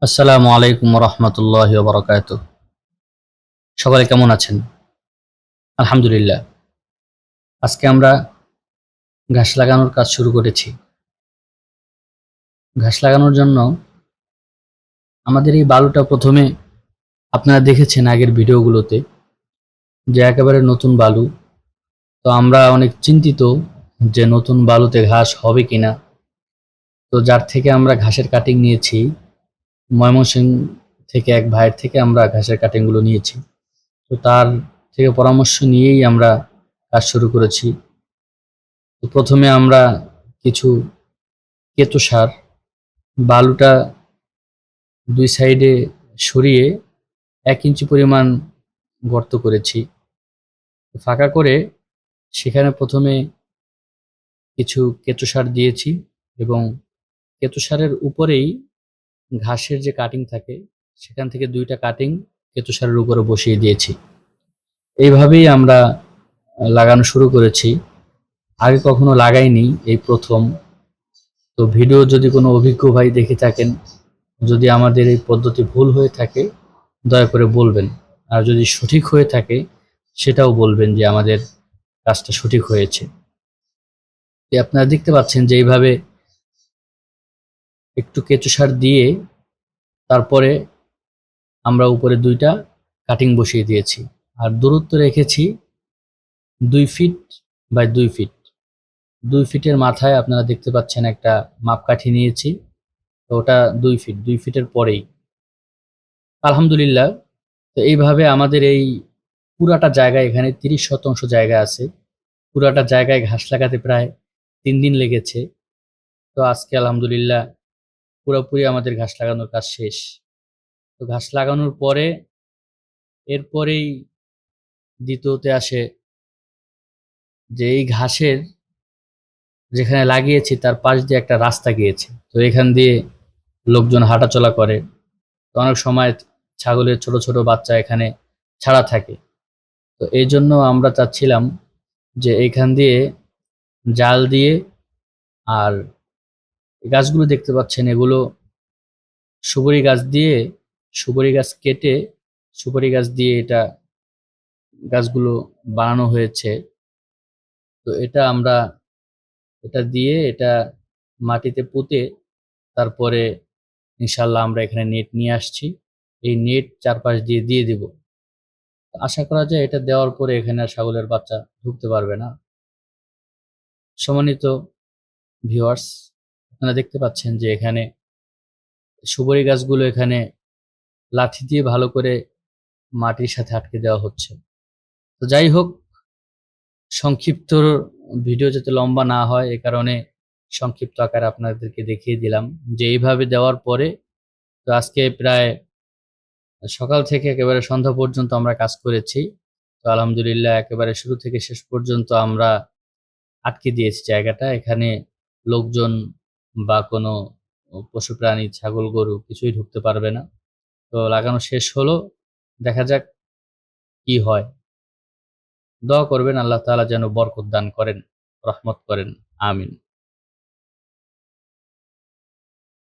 আসসালামু আলাইকুম রহমতুল্লাহ বরকাত। সকলে কেমন আছেন? আলহামদুলিল্লাহ। আজকে আমরা ঘাস লাগানোর কাজ শুরু করেছি। ঘাস লাগানোর জন্য আমাদের এই বালুটা প্রথমে আপনারা দেখেছেন আগের ভিডিওগুলোতে যে একেবারে নতুন বালু। তো আমরা অনেক চিন্তিত যে নতুন বালুতে ঘাস হবে কিনা। তো যার থেকে আমরা ঘাসের কাটিং নিয়েছি, ময়মনসিংহ থেকে এক ভাইয়ের থেকে আমরা ঘাসের কাটিংগুলো নিয়েছি। তো তার থেকে পরামর্শ নিয়েই আমরা কাজ শুরু করেছি। তো প্রথমে আমরা কিছু কেঁচো সার বালুটা দুই সাইডে সরিয়ে 1 ইঞ্চি পরিমাণ গর্ত করেছি। ফাঁকা করে সেখানে প্রথমে কিছু কেঁচো সার দিয়েছি এবং কেঁচো সারের উপরেই ঘাসের যে কাটিং থাকে সেখান থেকে 2টা কাটিং কেঁচো সারের উপরে বসিয়ে দিয়েছি। এইভাবেই আমরা লাগানো শুরু করেছি। আগে কখনো লাগাইনি, এই প্রথম। তো ভিডিও যদি কোনো অভিজ্ঞ ভাই দেখে থাকেন, যদি আমাদের এই পদ্ধতি ভুল হয়ে থাকে দয়া করে বলবেন, আর যদি সঠিক হয়ে থাকে সেটাও বলবেন যে আমাদের কাজটা সঠিক হয়েছে। আপনারা দেখতে পাচ্ছেন যে এইভাবে একটু কেঁচো সার দিয়ে তারপরে আমরা উপরে 2টা কাটিং বসিয়ে দিয়েছি, আর দূরত্ব রেখেছি 2 ফিট বাই 2 ফিট। 2 ফিটের মাথায় আপনারা দেখতে পাচ্ছেন একটা মাপকাঠি নিয়েছি। তো ওটা 2 ফিট, 2 ফিটের পরেই আলহামদুলিল্লাহ। তো এইভাবে আমাদের এই পুরাটা জায়গায়, এখানে 30 শতাংশ জায়গা আছে, পুরাটা জায়গায় ঘাস লাগাতে প্রায় 3 দিন লেগেছে। তো আজকে আলহামদুলিল্লাহ পুরোপুরি আমাদের ঘাস লাগানোর কাজ শেষ। তো ঘাস লাগানোর পরে এরপরেই দ্বিতীয়তে আসে যে এই ঘাসের যেখানে লাগিয়েছি তার পাশ দিয়ে একটা রাস্তা গিয়েছে। তো এখান দিয়ে লোকজন হাঁটাচলা করে। তো অনেক সময় ছাগলের ছোট ছোট বাচ্চা এখানে ছাড়া থাকে। তো এই জন্য আমরা চাচ্ছিলাম যে এইখান দিয়ে জাল দিয়ে, আর গাছগুলো দেখতে পাচ্ছেন এগুলো সুপারি গাছ দিয়ে, সুপারি গাছ কেটে সুপারি গাছ দিয়ে এটা গাছগুলো বানানো হয়েছে। তো এটা আমরা এটা দিয়ে এটা মাটিতে পুঁতে তারপরে ইনশাল্লাহ আমরা এখানে নেট নিয়ে আসছি। এই নেট চারপাশ দিয়ে দিয়ে দিব। আশা করা যায় এটা দেওয়ার পরে এখানে আর ছাগলের বাচ্চা ঢুকতে পারবে না। সম্মানিত ভিউয়ার্স, আপনারা দেখতে পাচ্ছেন যে এখানে সুপারি গাছগুলো এখানে লাঠি দিয়ে ভালো করে মাটির সাথে আটকে দেওয়া হচ্ছে। তো যাই হোক, সংক্ষিপ্ত ভিডিও যাতে লম্বা না হয় এ কারণে সংক্ষিপ্ত আকারে আপনাদেরকে দেখিয়ে দিলাম যে এইভাবে দেওয়ার পরে তো আজকে প্রায় সকাল থেকে একেবারে সন্ধ্যা পর্যন্ত আমরা কাজ করেছি। তো আলহামদুলিল্লাহ একেবারে শুরু থেকে শেষ পর্যন্ত আমরা আটকে দিয়েছি জায়গাটা। এখানে লোকজন বা কোনো পশু প্রাণী, ছাগল গরু কিছুই ঢুকতে পারবে না। তো লাগানো শেষ হলো, দেখা যাক কি হয়। দোয়া করবেন আল্লাহ তাআলা যেন বরকত দান করেন, রহমত করেন। আমিন।